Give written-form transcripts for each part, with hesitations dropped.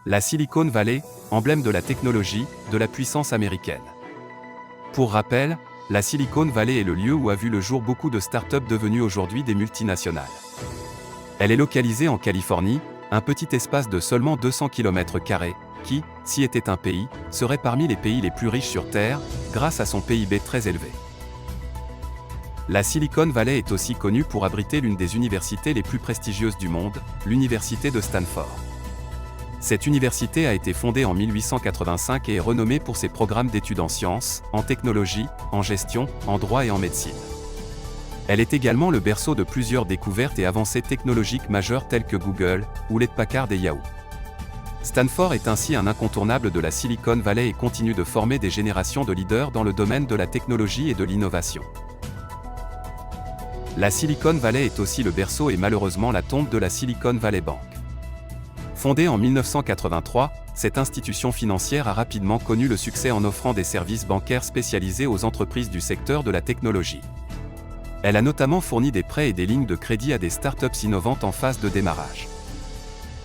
La Silicon Valley, emblème de la technologie, de la puissance américaine. Pour rappel, la Silicon Valley est le lieu où a vu le jour beaucoup de startups devenues aujourd'hui des multinationales. Elle est localisée en Californie, un petit espace de seulement 200 km² qui, si était un pays, serait parmi les pays les plus riches sur Terre, grâce à son PIB très élevé. La Silicon Valley est aussi connue pour abriter l'une des universités les plus prestigieuses du monde, l'université de Stanford. Cette université a été fondée en 1885 et est renommée pour ses programmes d'études en sciences, en technologie, en gestion, en droit et en médecine. Elle est également le berceau de plusieurs découvertes et avancées technologiques majeures telles que Google, Hewlett-Packard et Yahoo. Stanford est ainsi un incontournable de la Silicon Valley et continue de former des générations de leaders dans le domaine de la technologie et de l'innovation. La Silicon Valley est aussi le berceau et malheureusement la tombe de la Silicon Valley Bank. Fondée en 1983, cette institution financière a rapidement connu le succès en offrant des services bancaires spécialisés aux entreprises du secteur de la technologie. Elle a notamment fourni des prêts et des lignes de crédit à des startups innovantes en phase de démarrage.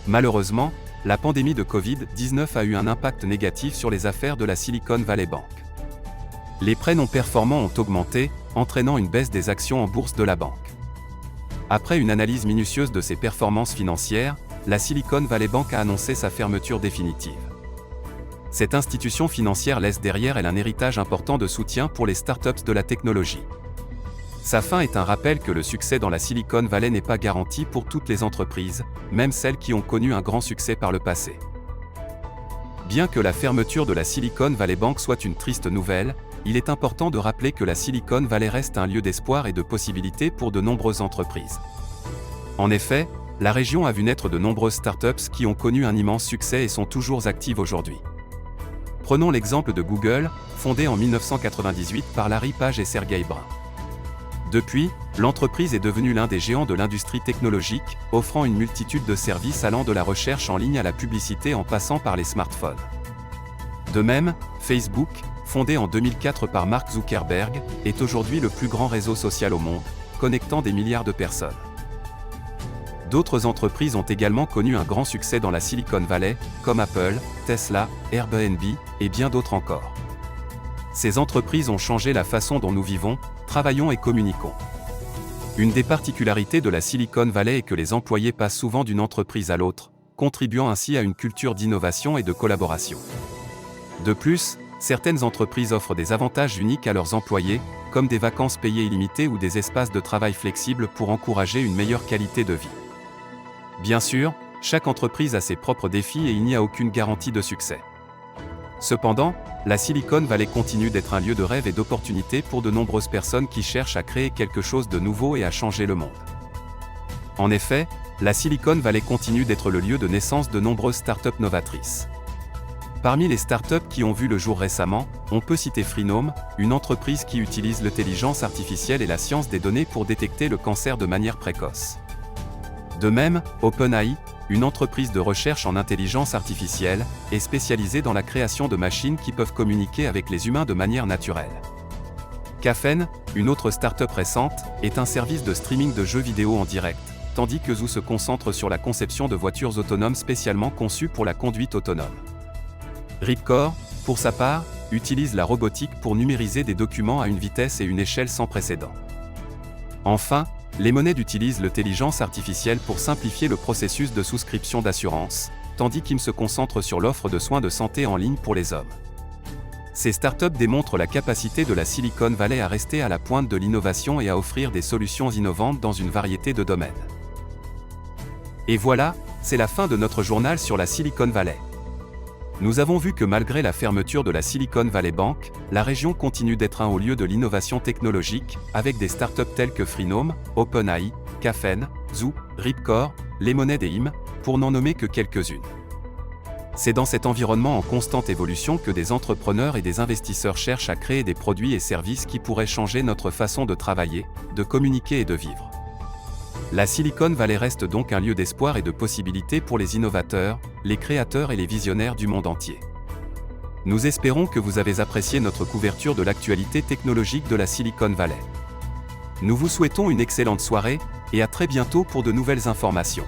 Malheureusement, la pandémie de Covid-19 a eu un impact négatif sur les affaires de la Silicon Valley Bank. Les prêts non performants ont augmenté, entraînant une baisse des actions en bourse de la banque. Après une analyse minutieuse de ses performances financières, la Silicon Valley Bank a annoncé sa fermeture définitive. Cette institution financière laisse derrière elle un héritage important de soutien pour les startups de la technologie. Sa fin est un rappel que le succès dans la Silicon Valley n'est pas garanti pour toutes les entreprises, même celles qui ont connu un grand succès par le passé. Bien que la fermeture de la Silicon Valley Bank soit une triste nouvelle, il est important de rappeler que la Silicon Valley reste un lieu d'espoir et de possibilités pour de nombreuses entreprises. En effet, la région a vu naître de nombreuses startups qui ont connu un immense succès et sont toujours actives aujourd'hui. Prenons l'exemple de Google, fondée en 1998 par Larry Page et Sergey Brin. Depuis, l'entreprise est devenue l'un des géants de l'industrie technologique, offrant une multitude de services allant de la recherche en ligne à la publicité en passant par les smartphones. De même, Facebook, fondé en 2004 par Mark Zuckerberg, est aujourd'hui le plus grand réseau social au monde, connectant des milliards de personnes. D'autres entreprises ont également connu un grand succès dans la Silicon Valley, comme Apple, Tesla, Airbnb, et bien d'autres encore. Ces entreprises ont changé la façon dont nous vivons, travaillons et communiquons. Une des particularités de la Silicon Valley est que les employés passent souvent d'une entreprise à l'autre, contribuant ainsi à une culture d'innovation et de collaboration. De plus, certaines entreprises offrent des avantages uniques à leurs employés, comme des vacances payées illimitées ou des espaces de travail flexibles pour encourager une meilleure qualité de vie. Bien sûr, chaque entreprise a ses propres défis et il n'y a aucune garantie de succès. Cependant, la Silicon Valley continue d'être un lieu de rêve et d'opportunité pour de nombreuses personnes qui cherchent à créer quelque chose de nouveau et à changer le monde. En effet, la Silicon Valley continue d'être le lieu de naissance de nombreuses startups novatrices. Parmi les startups qui ont vu le jour récemment, on peut citer Freenome, une entreprise qui utilise l'intelligence artificielle et la science des données pour détecter le cancer de manière précoce. De même, OpenAI, une entreprise de recherche en intelligence artificielle, est spécialisée dans la création de machines qui peuvent communiquer avec les humains de manière naturelle. Cafen, une autre start-up récente, est un service de streaming de jeux vidéo en direct, tandis que Zoo se concentre sur la conception de voitures autonomes spécialement conçues pour la conduite autonome. Ripcore, pour sa part, utilise la robotique pour numériser des documents à une vitesse et une échelle sans précédent. Enfin, Lemonade utilise l'intelligence artificielle pour simplifier le processus de souscription d'assurance, tandis qu'IM se concentre sur l'offre de soins de santé en ligne pour les hommes. Ces startups démontrent la capacité de la Silicon Valley à rester à la pointe de l'innovation et à offrir des solutions innovantes dans une variété de domaines. Et voilà, c'est la fin de notre journal sur la Silicon Valley. Nous avons vu que malgré la fermeture de la Silicon Valley Bank, la région continue d'être un haut lieu de l'innovation technologique, avec des startups telles que Freenome, OpenAI, Cafen, Zoo, Ripcore, Lemonade et IM, pour n'en nommer que quelques-unes. C'est dans cet environnement en constante évolution que des entrepreneurs et des investisseurs cherchent à créer des produits et services qui pourraient changer notre façon de travailler, de communiquer et de vivre. La Silicon Valley reste donc un lieu d'espoir et de possibilités pour les innovateurs, les créateurs et les visionnaires du monde entier. Nous espérons que vous avez apprécié notre couverture de l'actualité technologique de la Silicon Valley. Nous vous souhaitons une excellente soirée, et à très bientôt pour de nouvelles informations.